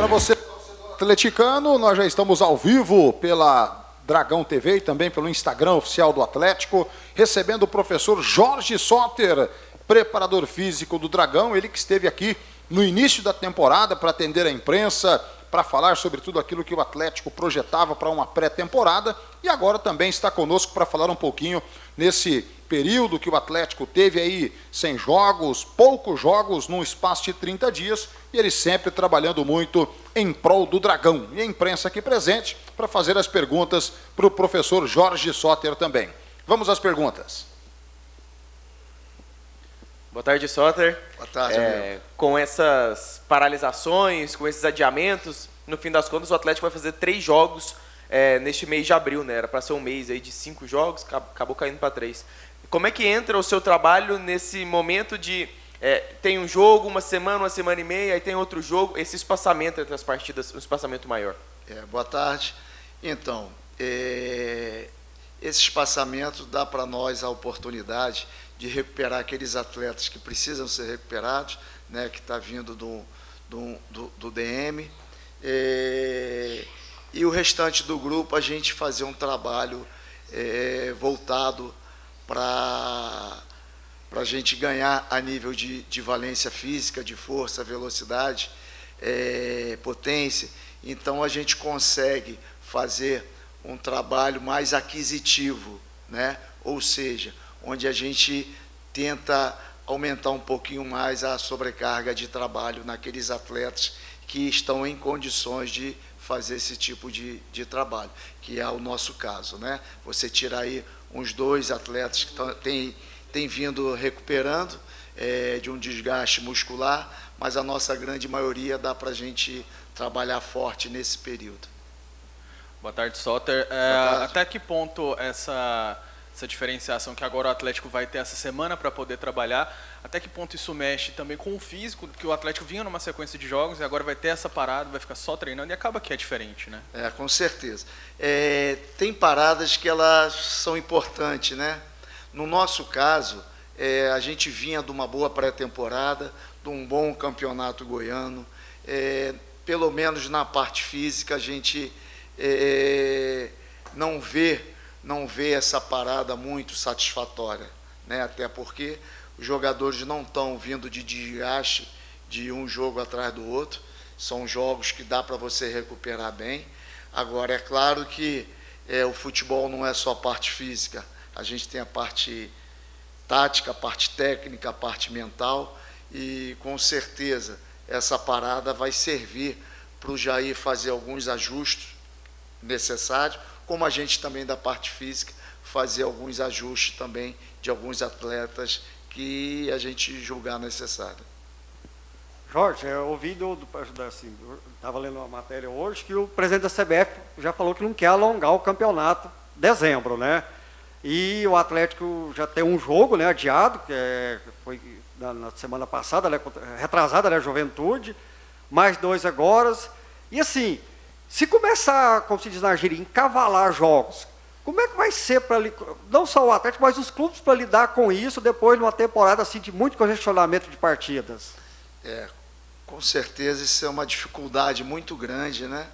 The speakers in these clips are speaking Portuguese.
Para você, atleticano, nós já estamos ao vivo pela Dragão TV e também pelo Instagram oficial do Atlético, recebendo o professor Jorge Soter, preparador físico do Dragão, ele que esteve aqui no início da temporada para atender a imprensa, para falar sobre tudo aquilo que o Atlético projetava para uma pré-temporada e agora também está conosco para falar um pouquinho nesse período que o Atlético teve aí sem jogos, poucos jogos num espaço de 30 dias e ele sempre trabalhando muito em prol do Dragão. E a imprensa aqui presente para fazer as perguntas para o professor Jorge Soter também. Vamos às perguntas. Boa tarde, Soter. Boa tarde, com essas paralisações, com esses adiamentos, no fim das contas o Atlético vai fazer 3 jogos neste mês de abril, né? Era para ser um mês aí de 5 jogos, acabou caindo para 3. Como é que entra o seu trabalho nesse momento de tem um jogo, uma semana e meia, aí tem outro jogo, esse espaçamento entre as partidas, um espaçamento maior? Boa tarde. Então, esse espaçamento dá para nós a oportunidade de recuperar aqueles atletas que precisam ser recuperados, né, que está vindo do DM, e o restante do grupo a gente fazer um trabalho voltado para a gente ganhar a nível de valência física, de força, velocidade, potência. Então a gente consegue fazer um trabalho mais aquisitivo, né? Ou seja, onde a gente tenta aumentar um pouquinho mais a sobrecarga de trabalho naqueles atletas que estão em condições de fazer esse tipo de trabalho, que é o nosso caso, né? Você tira aí uns 2 atletas que têm vindo recuperando de um desgaste muscular, mas a nossa grande maioria dá para a gente trabalhar forte nesse período. Boa tarde, Soter. Até que ponto essa diferenciação que agora o Atlético vai ter essa semana para poder trabalhar, até que ponto isso mexe também com o físico, porque o Atlético vinha numa sequência de jogos e agora vai ter essa parada, vai ficar só treinando e acaba que é diferente, né? Com certeza. Tem paradas que elas são importantes, né? No nosso caso, a gente vinha de uma boa pré-temporada, de um bom campeonato goiano, pelo menos na parte física a gente não vê essa parada muito satisfatória, né? Até porque os jogadores não estão vindo de desgaste de um jogo atrás do outro, são jogos que dá para você recuperar bem. Agora, é claro que o futebol não é só a parte física, a gente tem a parte tática, a parte técnica, a parte mental, e com certeza essa parada vai servir para o Jair fazer alguns ajustes necessários, como a gente também da parte física fazer alguns ajustes também de alguns atletas que a gente julgar necessário. Jorge, eu ouvi estava lendo uma matéria hoje que o presidente da CBF já falou que não quer alongar o campeonato em dezembro, né? E o Atlético já tem um jogo, né, adiado, que foi na semana passada, né, retrasada, né, Juventude, mais 2 agora. E assim, se começar, como se diz na gíria, encavalar jogos, como é que vai ser para não só o Atlético, mas os clubes para lidar com isso depois de uma temporada assim, de muito congestionamento de partidas? Com certeza isso é uma dificuldade muito grande, né?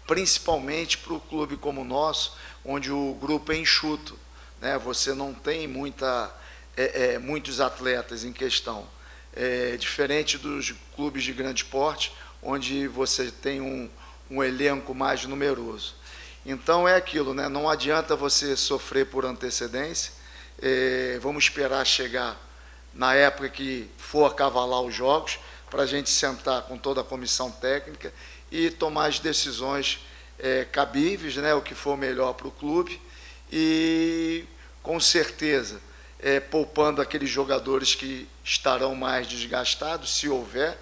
Principalmente para o clube como o nosso, onde o grupo é enxuto, né? Você não tem muitos atletas em questão. Diferente dos clubes de grande porte, onde você tem um elenco mais numeroso. Então é aquilo, né? Não adianta você sofrer por antecedência, vamos esperar chegar na época que for acavalar os jogos, para a gente sentar com toda a comissão técnica e tomar as decisões cabíveis, né? O que for melhor para o clube e, com certeza, poupando aqueles jogadores que estarão mais desgastados, se houver,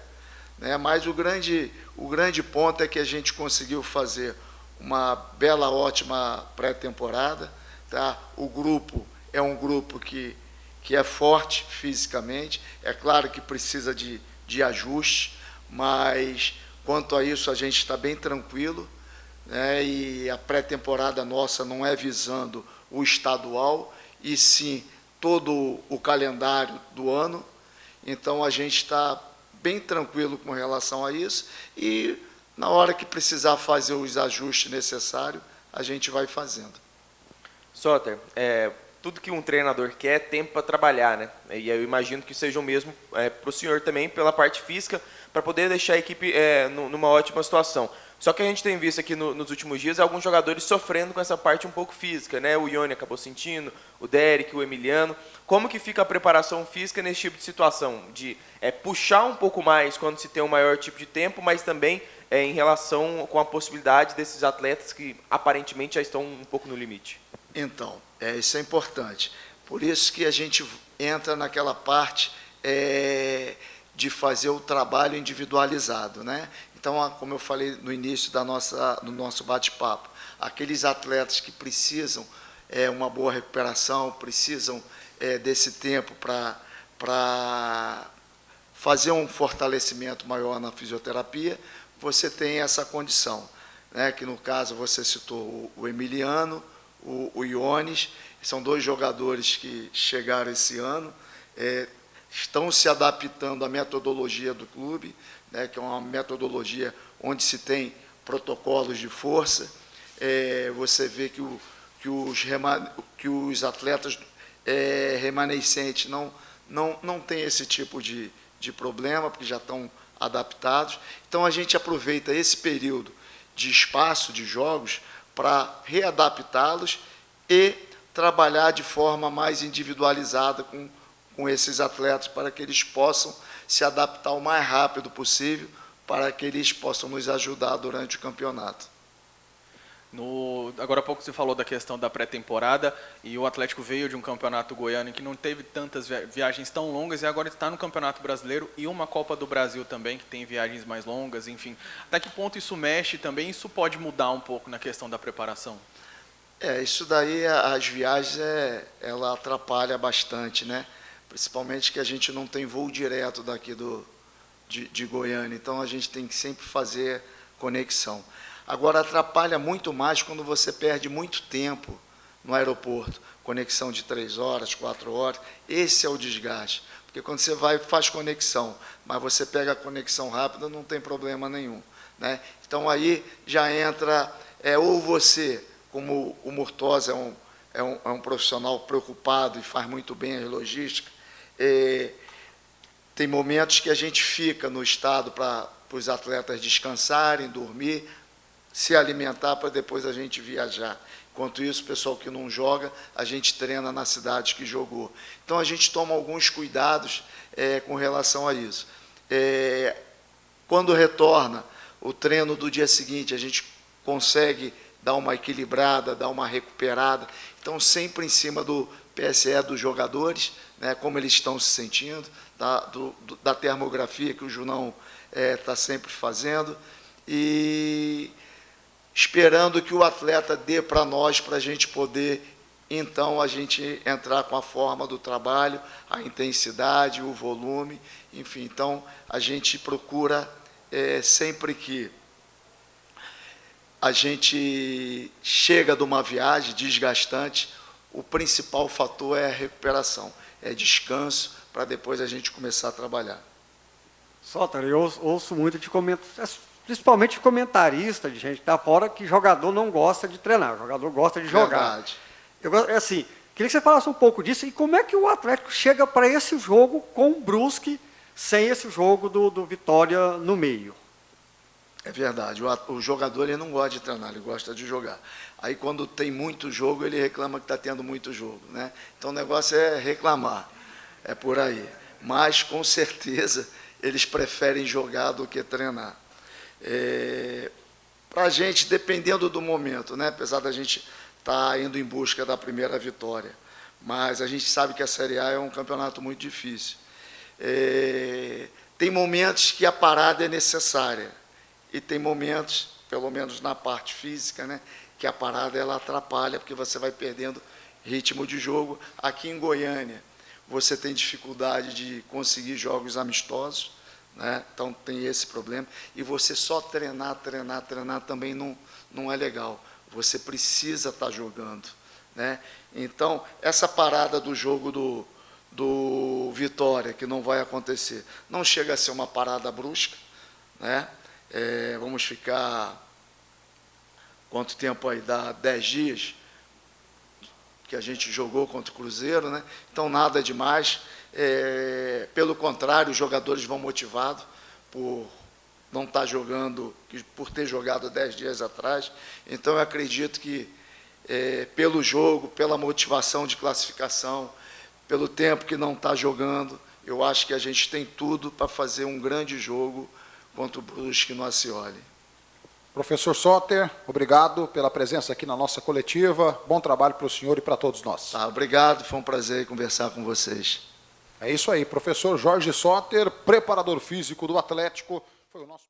né? Mas o grande ponto é que a gente conseguiu fazer uma bela, ótima pré-temporada, tá? O grupo é um grupo que é forte fisicamente, é claro que precisa de ajuste, mas quanto a isso a gente está bem tranquilo, né? E a pré-temporada nossa não é visando o estadual, e sim todo o calendário do ano, então a gente está bem tranquilo com relação a isso, e na hora que precisar fazer os ajustes necessários, a gente vai fazendo. Soter, tudo que um treinador quer é tempo para trabalhar, né? E eu imagino que seja o mesmo para o senhor também, pela parte física, para poder deixar a equipe numa ótima situação. Só que a gente tem visto aqui nos últimos dias alguns jogadores sofrendo com essa parte um pouco física, né? O Ione acabou sentindo, o Derek, o Emiliano. Como que fica a preparação física nesse tipo de situação? De puxar um pouco mais quando se tem um maior tipo de tempo, mas também em relação com a possibilidade desses atletas que aparentemente já estão um pouco no limite. Então, isso é importante. Por isso que a gente entra naquela parte de fazer o trabalho individualizado, né? Então, como eu falei no início do nosso bate-papo, aqueles atletas que precisam uma boa recuperação, precisam desse tempo para fazer um fortalecimento maior na fisioterapia, você tem essa condição, né? Que no caso você citou o Emiliano, o Iones, são 2 jogadores que chegaram esse ano, estão se adaptando à metodologia do clube, né, que é uma metodologia onde se tem protocolos de força. Você vê que os atletas remanescentes não têm esse tipo de problema, porque já estão adaptados. Então, a gente aproveita esse período de espaço de jogos para readaptá-los e trabalhar de forma mais individualizada com esses atletas, para que eles possam se adaptar o mais rápido possível, para que eles possam nos ajudar durante o campeonato. Agora há pouco você falou da questão da pré-temporada, e o Atlético veio de um campeonato goiano que não teve tantas viagens tão longas, e agora está no Campeonato Brasileiro e uma Copa do Brasil também, que tem viagens mais longas, enfim. Até que ponto isso mexe também? Isso pode mudar um pouco na questão da preparação? Isso daí, as viagens, ela atrapalha bastante, né? Principalmente que a gente não tem voo direto daqui de Goiânia, então a gente tem que sempre fazer conexão. Agora, atrapalha muito mais quando você perde muito tempo no aeroporto, conexão de 3 horas, 4 horas, esse é o desgaste. Porque quando você vai, faz conexão, mas você pega a conexão rápida, não tem problema nenhum, né? Então, aí já entra, ou você, como o Murtosa é um profissional preocupado e faz muito bem a logística, tem momentos que a gente fica no estado para os atletas descansarem, dormir, se alimentar para depois a gente viajar. Enquanto isso, o pessoal que não joga, a gente treina na cidade que jogou. Então, a gente toma alguns cuidados com relação a isso. Quando retorna o treino do dia seguinte, a gente consegue dar uma equilibrada, dar uma recuperada. Então, sempre em cima do PSE dos jogadores, né, como eles estão se sentindo, da termografia que o Junão está sempre fazendo, e esperando que o atleta dê para nós, para a gente poder, então, a gente entrar com a forma do trabalho, a intensidade, o volume, enfim. Então, a gente procura, sempre que a gente chega de uma viagem desgastante, o principal fator é a recuperação, é descanso, para depois a gente começar a trabalhar. Soter, eu ouço muito de comentários, principalmente de comentarista, de gente que está fora, que jogador não gosta de treinar, o jogador gosta de jogar. Verdade. Assim, queria que você falasse um pouco disso, e como é que o Atlético chega para esse jogo com o Brusque, sem esse jogo do Vitória no meio? É verdade, o jogador ele não gosta de treinar, ele gosta de jogar. Aí quando tem muito jogo, ele reclama que está tendo muito jogo, né? Então o negócio é reclamar, é por aí. Mas com certeza eles preferem jogar do que treinar. Para a gente, dependendo do momento, né? Apesar da gente estar indo em busca da primeira vitória, mas a gente sabe que a Série A é um campeonato muito difícil. Tem momentos que a parada é necessária, e tem momentos, pelo menos na parte física, né, que a parada ela atrapalha, porque você vai perdendo ritmo de jogo. Aqui em Goiânia, você tem dificuldade de conseguir jogos amistosos, né? Então tem esse problema. E você só treinar também não é legal. Você precisa estar jogando, né? Então, essa parada do jogo do Vitória, que não vai acontecer, não chega a ser uma parada brusca, né? Vamos ficar, quanto tempo aí? Dá 10 dias que a gente jogou contra o Cruzeiro, né? Então nada demais. Pelo contrário, os jogadores vão motivados por não estar jogando, por ter jogado 10 dias atrás. Então eu acredito que pelo jogo, pela motivação de classificação, pelo tempo que não está jogando, eu acho que a gente tem tudo para fazer um grande jogo contra o Brusque no Ascioli. Professor Soter, obrigado pela presença aqui na nossa coletiva. Bom trabalho para o senhor e para todos nós. Tá, obrigado, foi um prazer conversar com vocês. É isso aí, professor Jorge Soter, preparador físico do Atlético, foi o nosso...